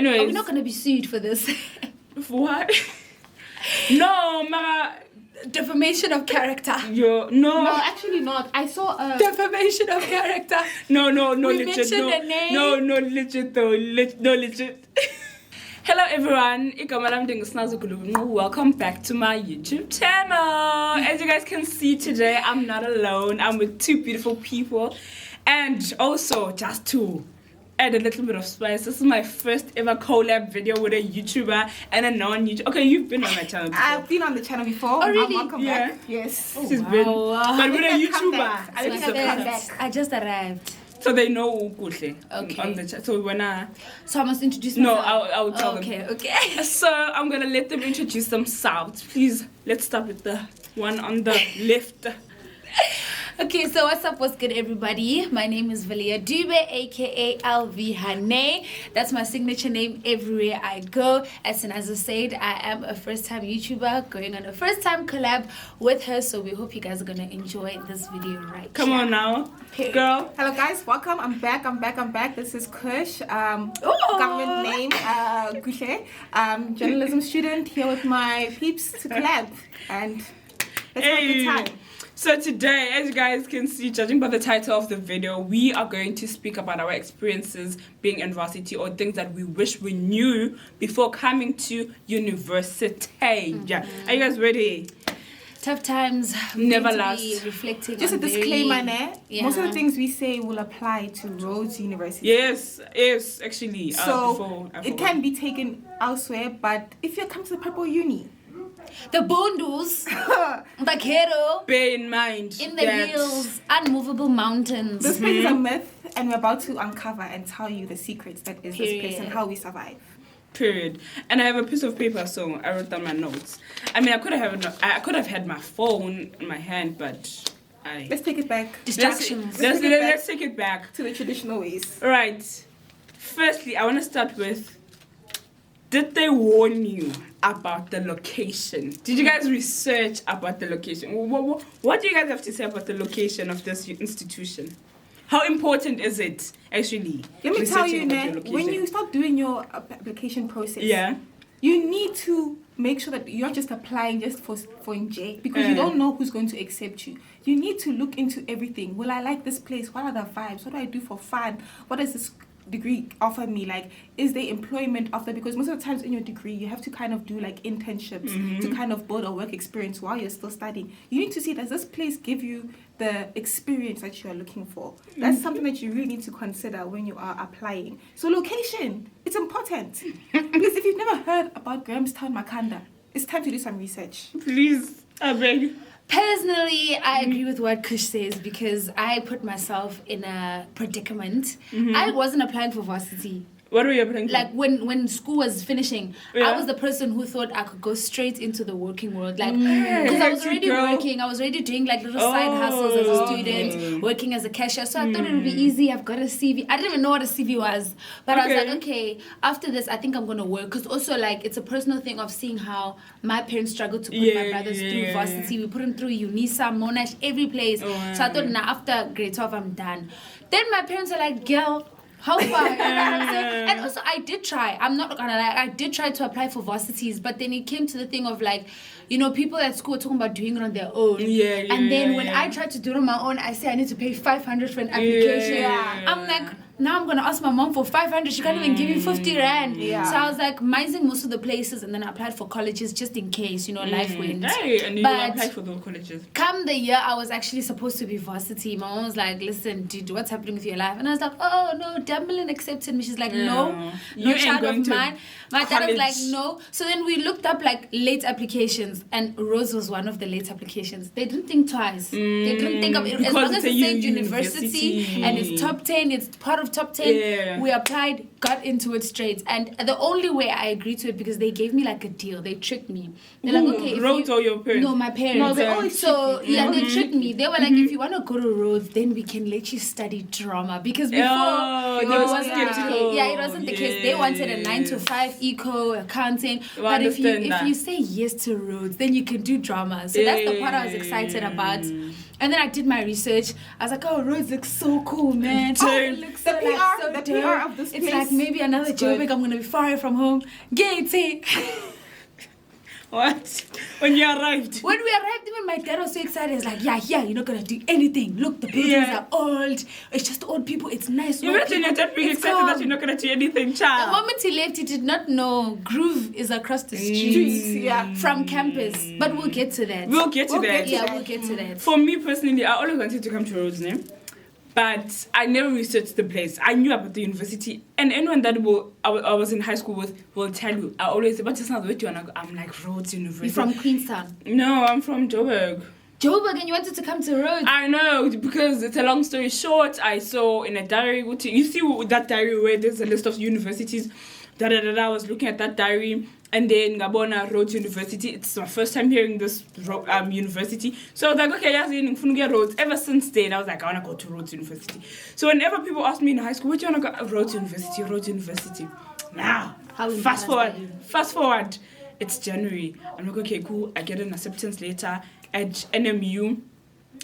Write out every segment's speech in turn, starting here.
Anyways. Are we not going to be sued for this? For what? No, Mara. Defamation of character. No, actually not. I saw a Defamation of character. No, We legit. mentioned No, a name. no, legit though. No, legit. Hello everyone, welcome back to my YouTube channel. As you guys can see today, I'm not alone. I'm with two beautiful people. And also, just to add a little bit of spice, this is my first ever collab video with a YouTuber and a non-YouTuber. Okay, you've been on my channel before. I've been on the channel before. Oh, really? Welcome Yeah. back. Yes. Oh, She's wow. been, but with a It's a YouTuber. comeback. I think it's a It's a comeback. I just arrived. So they know Kuhle Okay. on the chat. So when So I must introduce no, myself. I'll tell them. Okay. So I'm gonna let them introduce themselves. Please, let's start with the one on the left. Okay, so what's good, everybody? My name is Vilia, aka LV Hoooray. That's my signature name everywhere I go. As soon as I said, I am a first-time YouTuber going on a first-time collab with her. So we hope you guys are gonna enjoy this video, right? Come on now, Period. girl. Hello guys, welcome. I'm back. This is Kush. Ooh. Government name Kuhle. Journalism student here with my peeps to collab, and let's have a good time. So today, as you guys can see, judging by the title of the video, we are going to speak about our experiences being in varsity or things that we wish we knew before coming to university. Yeah. Are you guys ready? Tough times Never need to last. be reflecting Just a on very- disclaimer there. Yeah. Most of the things we say will apply to Rhodes University. Yes, actually. So before, I it forgot. can be taken elsewhere, but if you come to the Purple Uni, The bundles, the ghetto, Bear in mind in the that hills, unmovable mountains. this place is a myth, and we're about to uncover and tell you the secrets that is this place and Period. how we survive. Period. And I have a piece of paper, so I wrote down my notes. I mean, I could have had my phone in my hand, but Let's take it back Distractions. Let's take it back. to the traditional ways. Right. Firstly, I want to start with, did they warn you about the location? Did you guys research about the location? What do you guys have to say about the location of this institution? How important is it, actually? Let me tell researching you, about the Nan, location? when you start doing your application process, Yeah. you need to make sure that you're not just applying just for inject, because you don't know who's going to accept you. You need to look into everything. Will I like this place? What are the vibes? What do I do for fun? What does this degree offer me? Like, is there employment offer? Because most of the times in your degree you have to kind of do like internships to kind of build a work experience while you're still studying. You need to see, does this place give you the experience that you are looking for? That's something that you really need to consider when you are applying. So location, it's important. Please, if you've never heard about Grahamstown, Makanda, it's time to do some research. Please, I beg. Personally, I agree with what Kush says because I put myself in a predicament. I wasn't applying for varsity. What were you applying for? Like when school was finishing, Yeah. I was the person who thought I could go straight into the working world. Like, because I was already girl. working, I was already doing like little side hustles as a student, working as a cashier. So I thought it would be easy. I've got a CV. I didn't even know what a CV was. But I was Okay. like, okay, after this, I think I'm going to work. Because also, like, it's a personal thing of seeing how my parents struggled to put my brothers through varsity. We put them through UNISA, Monash, every place. So I thought, nah, after grade 12, I'm done. Then my parents are like, girl, how far? You know what I'm saying? And also, I did try. I'm not gonna lie. I did try to apply for varsities, but then it came to the thing of like, you know, people at school were talking about doing it on their own. And then when I tried to do it on my own, I say I need to pay 500 for an application. I'm like, now I'm gonna ask my mom for 500. She can't even give me 50 rand. So I was like, mising most of the places, and then I applied for colleges just in case, you know, life went. Hey, and you But- applied for those colleges. Come the year I was actually supposed to be varsity, my mom was like, listen, dude, what's happening with your life? And I was like, oh no, Dublin accepted me. She's like, no You ain't child going of to mine. My dad was like, college. no. So then we looked up like late applications, and Rose was one of the late applications. They didn't think twice. They didn't think of it. As Because long as it's a it said university. university and it's top 10, it's part of top 10. We applied, got into it straight. And the only way I agreed to it, because they gave me like a deal. They tricked me. They're like, okay, if Rhodes you, or your parents? no, my parents. No, they always So trick you. yeah, they tricked me. They were like, if you want to go to Rhodes, then we can let you study drama. Because before they it were wasn't the skeptical. case. Yeah, it wasn't the case. They wanted a 9 to 5 eco accounting. But if you say yes to Rhodes, then you can do drama. So that's the part I was excited about. And then I did my research. I was like, oh, Rhodes looks so cool, man. Dude. Oh, it looks so, the dope. PR of this It's place. like maybe another Joburg. I'm going to be far from home. Gay. What? When you arrived? When we arrived, even my dad was so excited. He's like, yeah, you're not going to do anything. Look, the buildings are old. It's just old people. It's nice. You imagine your dad being excited that you're not going to do anything, The child. moment he left, he did not know Groove is across the street Yeah. from campus. But we'll get to that. We'll get to that. Yeah, we'll get to that. For me personally, I always wanted to come to Rhodes, né? But I never researched the place. I knew about the university, and anyone that I was in high school with will tell you. I always say, "But it's not where do you wanna go?" I'm like, Rhodes University. You're from Queenstown. No, I'm from Joburg. Joburg, and you wanted to come to Rhodes. I know, because it's a long story short. I saw in a diary. You see that diary where there's a list of universities. I was looking at that diary. And then Gabona Rhodes University. It's my first time hearing this university. So I was like, okay, yeah, Rhodes. Ever since then, I was like, I want to go to Rhodes University. So whenever people ask me in high school, where do you want to go? Rhodes University, Rhodes University. Now, fast forward. It's January. I'm like, okay, cool. I get an acceptance letter at NMU,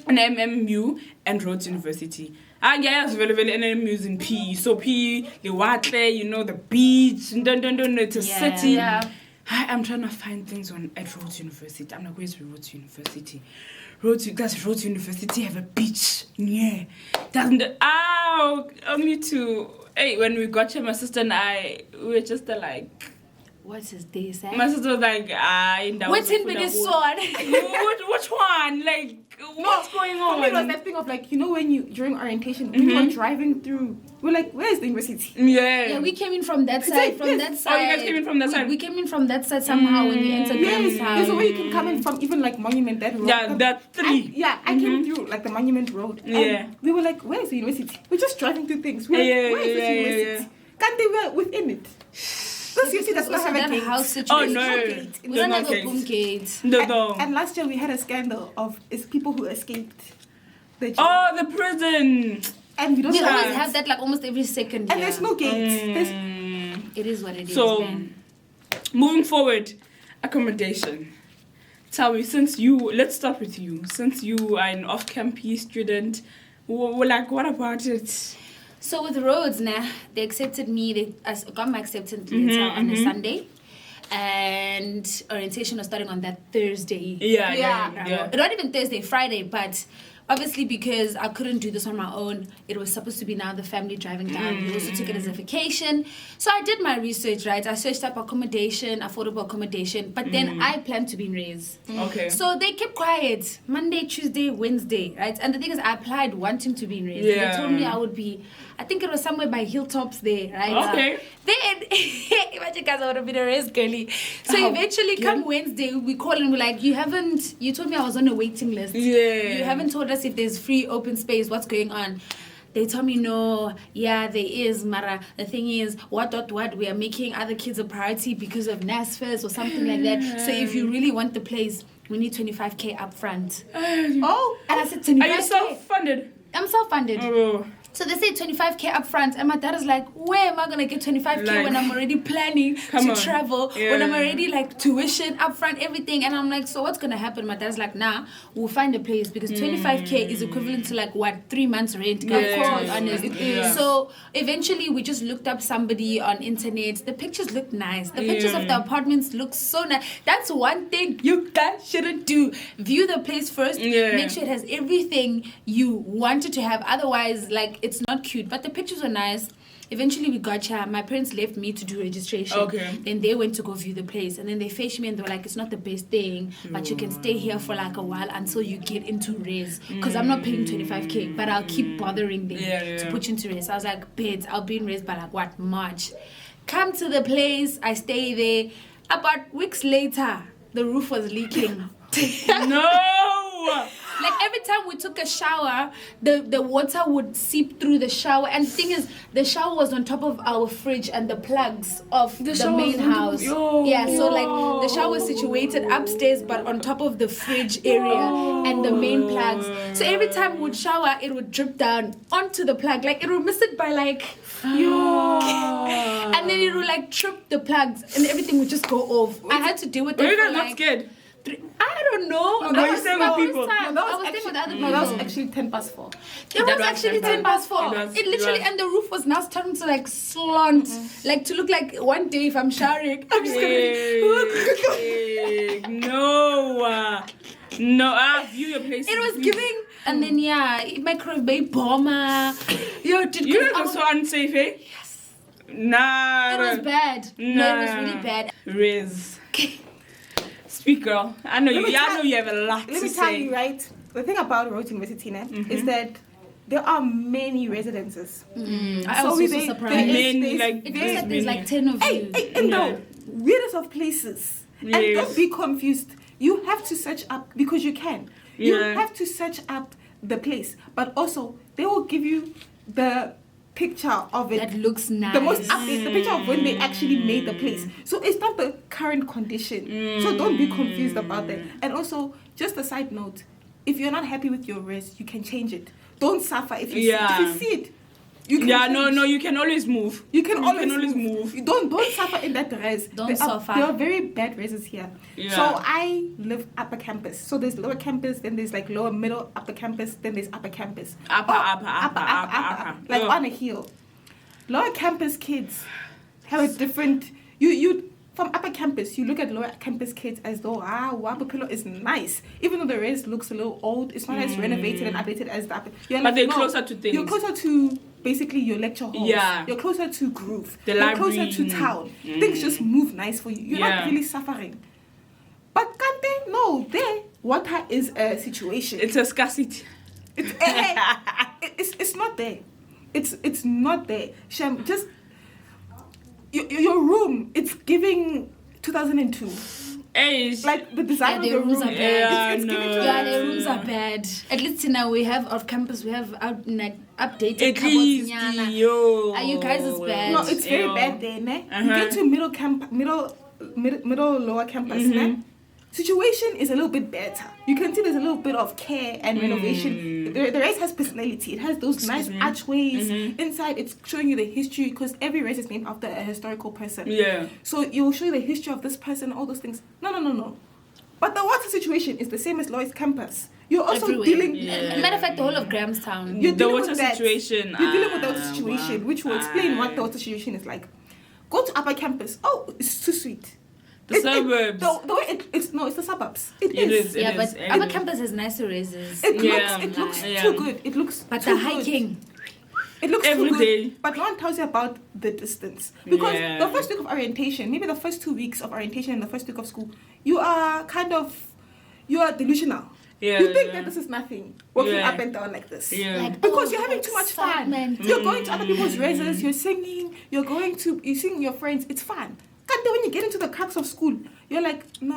and Rhodes University. And yes, NMU's in PE. So PE, the water, the beach, it's a city. Yeah. I'm trying to find things at Rhodes University. I'm like, where's Rhodes University? Does Rhodes University have a beach? Yeah. Doesn't it? Me too. Hey, when we got here, my sister and I, we were just like... What's his day, Sam? My sister was like, what's in with his sword? Which one? Like, what's going on? For me, it was that thing of like, when you, during orientation, when you were driving through, we're like, where is the university? Yeah, we came in from that side. Oh, you guys came in from that side? We came in from that side somehow when we entered Graham's house. There's a way you can come in from even like Monument, that road. Yeah, that three. I came through like the Monument Road. And we were like, where is the university? We're just driving through things. We're like, where is this university? Can't they be within it? Because you see, that's not have a gate. House situation. Oh, no. We don't have a boom gate. No. And last year we had a scandal of people who escaped the jail. Oh, the prison. And we don't We always have that like almost every second year. And there's no gates. It is what it is, so, man. Moving forward, accommodation. Tell me, let's start with you. Since you are an off-campus student, what about it? So with Rhodes, they accepted me. I got my acceptance letter on a Sunday. And orientation was starting on that Thursday. Yeah. Not even Thursday, Friday, but obviously because I couldn't do this on my own, it was supposed to be now the family driving down. We also took it as a vacation. So I did my research, right? I searched up affordable accommodation, but then I planned to be in Rhodes. Okay. So they kept quiet Monday, Tuesday, Wednesday, right? And the thing is, I applied wanting to be in Rhodes. Yeah. They told me I would be, I think it was somewhere by Hilltops there, right? Okay. Then, imagine guys, I would have been a Rhodes girly. So eventually, come Wednesday, we call and we're like, you told me I was on a waiting list. Yeah. You haven't told us if there's free open space, what's going on? They told me no, there is, Mara. The thing is, what, we are making other kids a priority because of NASFAS or something like that. So if you really want the place, we need 25K up front. And I said 25K. Are you self-funded? I'm self-funded. Oh. So they say 25K up front, and my dad is like, where am I going to get 25K when I'm already planning to travel, when I'm already like tuition up front, everything. And I'm like, so what's going to happen? My dad's like, nah, we'll find a place because 25K is equivalent to like, 3 months rent, to be honest. So eventually we just looked up somebody on internet. The pictures look nice. The pictures of the apartments look so nice. That's one thing you guys shouldn't do. View the place first. Make sure it has everything you wanted to have. Otherwise, like, it's not cute, but the pictures were nice. Eventually we got here. My parents left me to do registration. Okay. Then they went to go view the place, and then they fetched me and they were like, it's not the best thing, but you can stay here for like a while until you get into res, because I'm not paying 25K, but I'll keep bothering them to put you into res. I was like, beds, I'll be in res by like March. Come to the place, I stay there. About weeks later, the roof was leaking. No. Like every time we took a shower, the water would seep through the shower. And the thing is, the shower was on top of our fridge and the plugs of the main house. So like the shower was situated upstairs but on top of the fridge area and the main plugs. So every time we would shower, it would drip down onto the plug. Like it would miss it by like... and then it would like trip the plugs and everything would just go off. I had to deal with it. Were you guys not scared? I don't know. No, That you was staying my with first people? time. No, I was staying with other people. No, that was actually 10 past 4. It was actually 10 past 4. It was- It literally, it was. and the roof was now starting to like slant, like to look like one day if I'm showering, I'm just No, view your place. It was giving, and then microwave bay bomber. Yo, You know it was so unsafe, eh? Yes. Nah. It was bad. No, it was really bad. Riz. Speak, girl. I know you have a lot Let to me tell say. you, right? The thing about Rhodes University is that there are many residences. I was also surprised. Like It looks like there's like 10 of you. In the weirdest of places. And don't be confused. You have to search up because you can. You have to search up the place, but also they will give you the picture of it. That looks nice. The most update, the picture of when they actually made the place. So it's not the current condition. So don't be confused about that. And also, just a side note, if you're not happy with your res, you can change it. Don't suffer if you see it. You can change. You can always move. You can always move. You don't suffer in that res. Don't suffer. There are very bad reses here. Yeah. So I live upper campus. So there's lower campus, then there's like lower, middle, upper campus, then there's upper campus. Upper. Like on a hill. Lower campus kids have a different. You from upper campus, you look at lower campus kids as though Wapapilo is nice, even though the res looks a little old. It's not as renovated and updated as the upper. But they're closer to things. You're closer to basically your lecture halls. Yeah. You're closer to groove. The You're library. closer to town. Things just move nice for you. You're not really suffering. But Kante, no, there water is a situation. It's a scarcity. It's not there. It's not there. Shem, just your room. It's giving 2002. Age. Like the design Yeah, of the the rooms room. are bad. It's giving The rooms are bad. At least now we have off campus. We have updated At least, cupboards. yo. Are you guys is bad? No, it's very bad there, ne? You get to middle lower campus, ne? Situation is a little bit better. You can see there's a little bit of care and renovation. The race has personality. It has those nice archways. Inside, it's showing you the history because every race is named after a historical person. Yeah. So it will show you the history of this person, all those things. No. But the water situation is the same as Lloyd's campus. You're also Everywhere. dealing. Matter of fact, the whole of Grahamstown. You're The dealing water with that. situation. You're dealing with the water situation, which will explain what the water situation is like. Go to upper campus. Oh, it's too sweet. The suburbs. The way it's the suburbs. It It is. is. But our campus has nicer raises. It looks too good. It looks. But too the hiking. Good. It looks Every too good. day. But no one tells you about the distance because the first week of orientation, maybe the first 2 weeks of orientation and the first week of school, you are delusional. Yeah, You think that this is nothing, walking up and down like this. Yeah. Like, Because you're having too much fun. excitement. You're going to other people's reses, you're singing, you're seeing your friends, it's fun. Can't when you get into the cracks of school, you're like, no.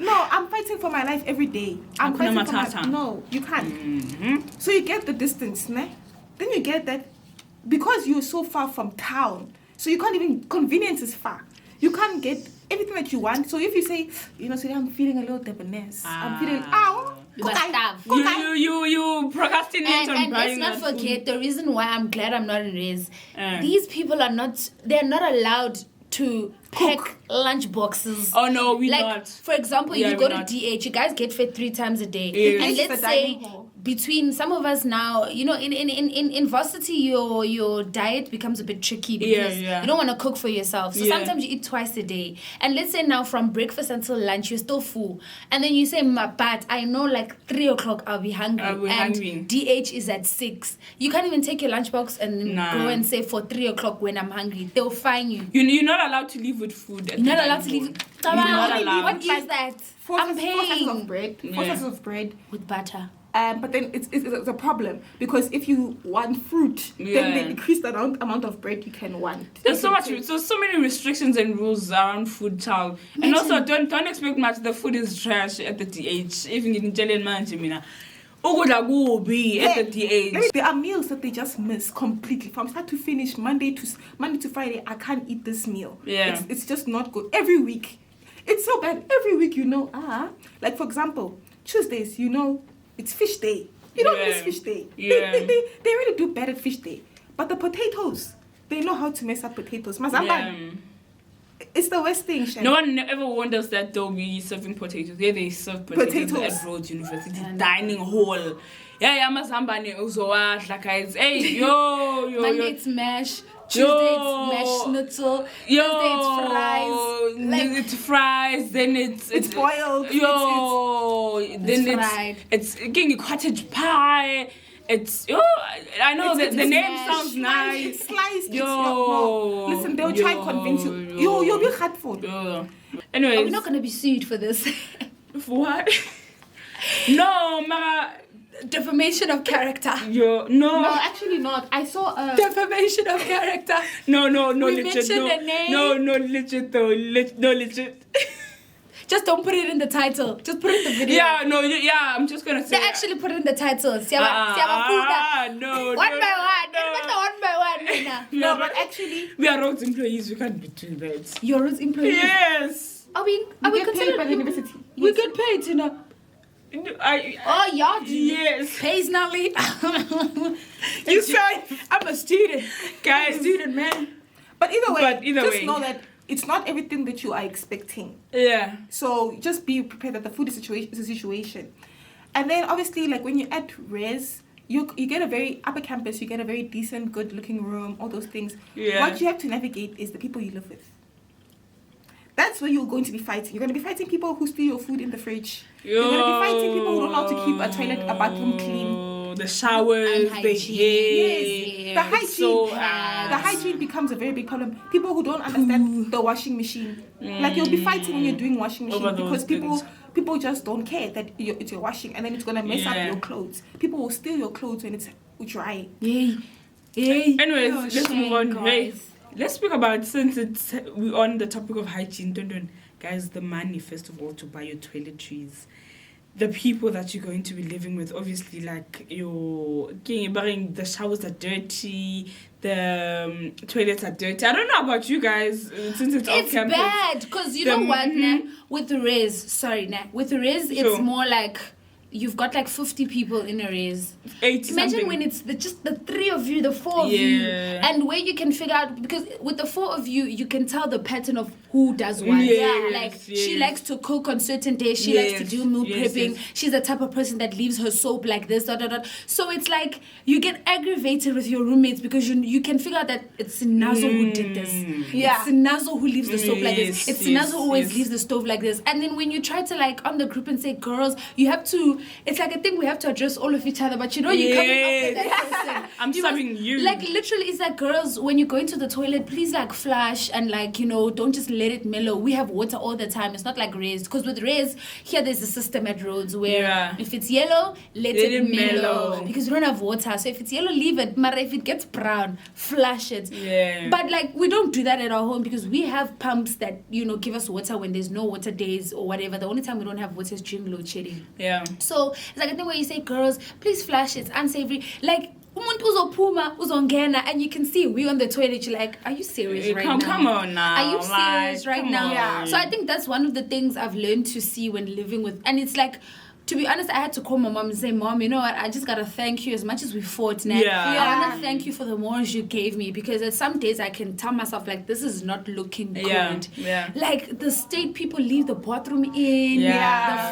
I'm fighting for my life every day. No, you can't. So you get the distance, ne? Then you get that because you're so far from town, so you can't even, convenience is far. You can't get everything that you want. So if you say, today I'm feeling a little debonair. I'm feeling, You procrastinate on And buying let's not that forget food. the reason why I'm glad I'm not in res. These people they're not allowed to pack lunch boxes. Oh no, we like, not. For example, Yeah, you go we're to not. DH, you guys get fed 3 times a day. Yes. And It's let's the say dining hall. between some of us now, in varsity, your diet becomes a bit tricky because you don't want to cook for yourself. So sometimes you eat twice a day. And let's say now from breakfast until lunch, you're still full. And then you say, but I know like 3 o'clock I'll be hungry. And DH is at 6. You can't even take your lunchbox and then go and say for 3 o'clock when I'm hungry. They'll fine you. You're not allowed to leave with food. You're not allowed to leave. You're not allowed. What is that? I'm paying. 4 slices of bread. With butter. But then it's a problem because if you want fruit, then they decrease the amount of bread you can want. There's so many restrictions and rules around food, child. And also, don't expect much. The food is trash at the DH. Even in Italian manjimina. At the DH. There are meals that they just miss completely from start to finish. Monday to Friday, I can't eat this meal. Yeah, it's just not good. Every week, it's so bad. Every week, like for example, Tuesdays, it's fish day. You don't miss fish day. Yeah. They really do bad at fish day. But the potatoes, they know how to mess up potatoes. Mazambani. It's the worst thing, Shay. No one ever wonders that they'll be serving potatoes. Yeah, they serve potatoes at Rhodes University dining hall. Yeah, Mazambani uzowadla guys. Hey, yo. Monday it's mash. Tuesday it's mashed schnitzel. Thursday it's fries. Like, it's fries. Then it's boiled. Then fried. it's getting cottage pie. It's I know that the name sounds nice. It's sliced. No. Listen, they'll try and convince you. You'll be hurtful. Anyways, are we not gonna be sued for this? For what? No, Mara. Defamation of character. No, actually not. I saw a defamation of character. No, we legit. mentioned the name. No, legit though. No, legit. Just don't put it in the title. Just put it in the video. I'm just gonna say. They actually put it in the title. No. One by one. No, but actually, we are Rhodes employees. We can't be doing that. You're Rhodes employees. Yes. Are we get paid by the university? We get paid, you know. Yeah, do. Yes. Pays now leave. You said I'm a student. Guys, I'm a student, man. But either way, just know that it's not everything that you are expecting. Yeah. So just be prepared that the food is a situation. And then obviously, like when you're at res, you get a very upper campus, you get a very decent, good looking room, all those things. Yeah. What you have to navigate is the people you live with. That's where you're going to be fighting. You're going to be fighting people who steal your food in the fridge. You're going to be fighting people who don't know how to keep a bathroom clean. The showers, the hair. The hygiene. The hygiene becomes a very big problem. People who don't understand the washing machine. Like you'll be fighting when you're doing washing machine because people just don't care that it's your washing, and then it's going to mess up your clothes. People will steal your clothes when it's dry. Anyways, let's move on. Hey, let's speak about, since we're on the topic of hygiene, guys, the money, first of all, to buy your toiletries. The people that you're going to be living with, obviously, like the showers are dirty, the toilets are dirty. I don't know about you guys, since it's off campus. It's bad, because you know what, with the res, it's more like you've got like 50 people in a res. 80 Imagine something. when it's just the 3 of you, the 4 of you, and where you can figure out, because with the 4 of you, you can tell the pattern of who does what. She likes to cook on certain days. She likes to do meal prepping. She's the type of person that leaves her soap like this. So it's like you get aggravated with your roommates because you can figure out that it's Nazo who did this. It's Nazo who leaves the soap like this. It's Nazo who always leaves the stove like this. And then when you try to like on the group and say, girls, you have to, it's like I think we have to address all of each other, but you know you're coming up with that person. I'm serving you. Like literally, it's like, girls, when you go into the toilet, please like flush and like, you know, don't just let it mellow. We have water all the time. It's not like res, because with res here there's a system at Rhodes where if it's yellow, let it mellow, because we don't have water. So if it's yellow, leave it. But if it gets brown, flush it. But like we don't do that at our home because we have pumps that, you know, give us water when there's no water days or whatever. The only time we don't have water is during load shedding. So it's like a thing where you say, girls, please flush it, unsavory. Like umuntu uzopuma uzongena, and you can see we on the toilet. You're like, are you serious right now? Come on now. Are you serious right now? On. So I think that's one of the things I've learned to see when living with, and it's like, to be honest, I had to call my mom and say, Mom, you know what? I just got to thank you as much as we fought now. I want to thank you for the morals you gave me, because at some days I can tell myself, like, this is not looking good. Like, the state people leave the bathroom in, the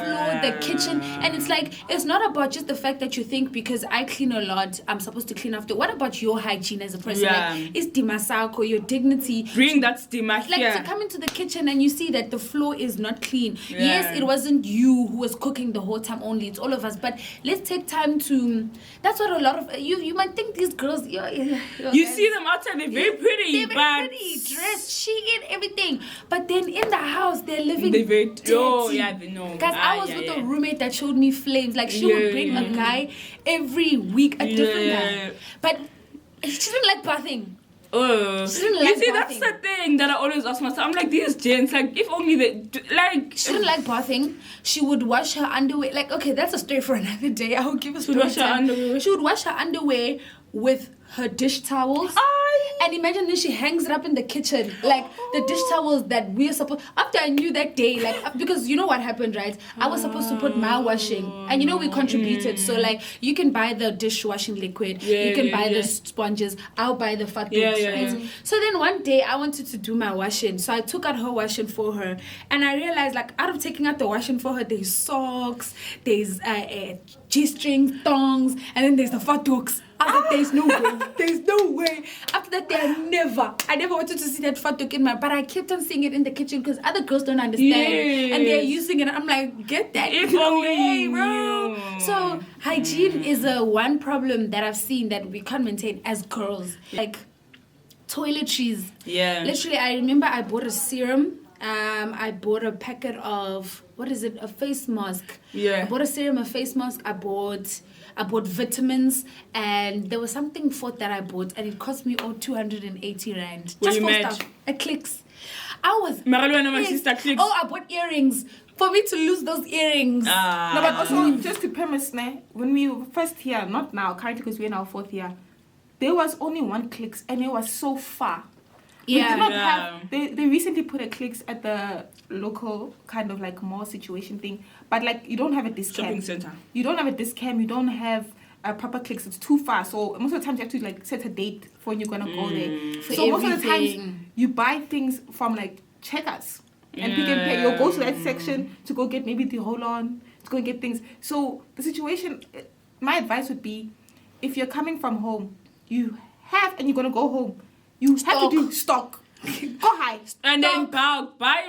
floor, the kitchen. And it's like, it's not about just the fact that you think because I clean a lot, I'm supposed to clean after. What about your hygiene as a person? Like, it's dimasako, your dignity. Bring that stima here. Like, to come into the kitchen and you see that the floor is not clean. Yes, it wasn't you who was cooking the whole time only, it's all of us, but let's take time to, that's what a lot of you might think these girls you see them outside, they're very pretty, dressed, chic, everything, but then in the house they're living very dirty. Guys, I was with a roommate that showed me flames, like she would bring a guy every week, a different guy, but she didn't like bathing. You see, that's the thing that I always ask myself. I'm like, these gents, like, if only they, like... She didn't like bathing. She would wash her underwear. Like, okay, that's a story for another day. I will give a story. She would wash her underwear with her dish towels. And imagine then she hangs it up in the kitchen, like the dish towels that we're supposed. After I knew that day, like because you know what happened, right? I was supposed to put my washing, and you know we contributed. So like you can buy the dishwashing liquid, you can buy the sponges. I'll buy the fat right? So then one day I wanted to do my washing, so I took out her washing for her, and I realized like out of taking out the washing for her, there's socks, there's G-strings, thongs, and then there's the fat dogs. I was like, there's no way. After that day, I never wanted to see that fat dog in my, but I kept on seeing it in the kitchen because other girls don't understand. And they're using it. I'm like, get that away, bro. So hygiene is one problem that I've seen that we can't maintain as girls. Like toiletries. Yeah. Literally, I remember I bought a serum. I bought a packet of, what is it? A face mask. Yeah. I bought a serum, a face mask. I bought vitamins, and there was something fourth that I bought, and it cost me 280 rand. Just for stuff. It clicks. I was my sister clicks. Oh, I bought earrings. For me to lose those earrings. No, but also just to premise, when we were first here, not now, currently because we're in our 4th year, there was only one clicks, and it was so far. We did not have. They recently put a clicks at the local kind of like mall situation thing, but like you don't have a discount. Shopping center. You don't have a discount. You don't have a proper clicks. It's too far. So most of the times you have to like set a date for when you're gonna go there. So most of the times you buy things from like Checkers and Pick and Pay. You'll go to that section to go get maybe the roll-on, to go and get things. So the situation. My advice would be, if you're coming from home, and you're gonna go home. You have to do stock. Go high. And then bulk. Buy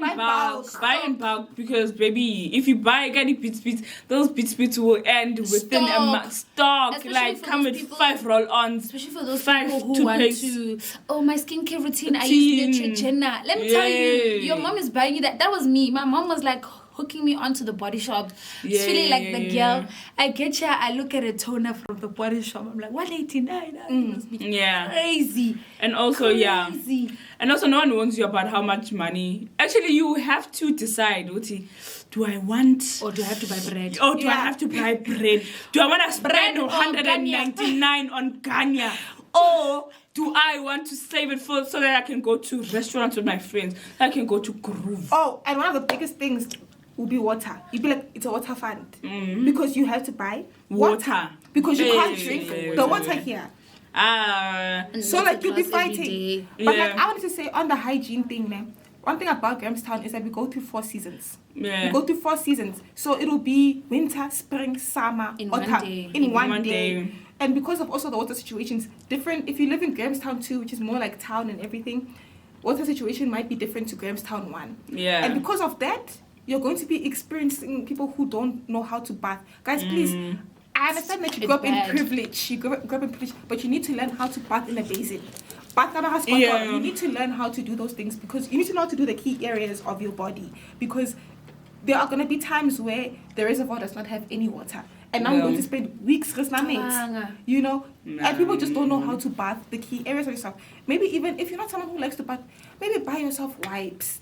in bulk. Because, baby, if you buy any bits, those bits will end within a month. Stock. Especially like, come with 5 roll-ons. Especially for those people who want to, my skincare routine, I use Neutrogena. Let me tell you, your mom is buying you that. That was me. My mom was like, hooking me onto the Body Shop. It's feeling like the girl. I get here, I look at a toner from the Body Shop. I'm like, 189. Must be crazy. And also, and also, no one warns you about how much money. Actually, you have to decide, do I want... Or do I have to buy bread? Or do I have to buy bread? Do I want to spend 199 on Ganya? Or do I want to save it so that I can go to restaurants with my friends? I can go to Groove. Oh, and one of the biggest things will be water. You'd be like, it's a water fund. Because you have to buy water. Because you can't drink the water here. So like you'll be fighting. But like I wanted to say on the hygiene thing, one thing about Grahamstown is that we go through 4 seasons. We go through 4 seasons. So it'll be winter, spring, summer, autumn. In one day. And because of also the water situations, different. If you live in Grahamstown 2, which is more like town and everything, water situation might be different to Grahamstown 1. Yeah. And because of that, you're going to be experiencing people who don't know how to bath. Guys, please, I understand that you grew up in privilege. You grew up in privilege, but you need to learn how to bath in a basin. You need to learn how to do those things because you need to know how to do the key areas of your body because there are going to be times where the reservoir does not have any water. And now we're going to spend weeks you know, and people just don't know how to bath the key areas of yourself. Maybe even if you're not someone who likes to bath, maybe buy yourself wipes.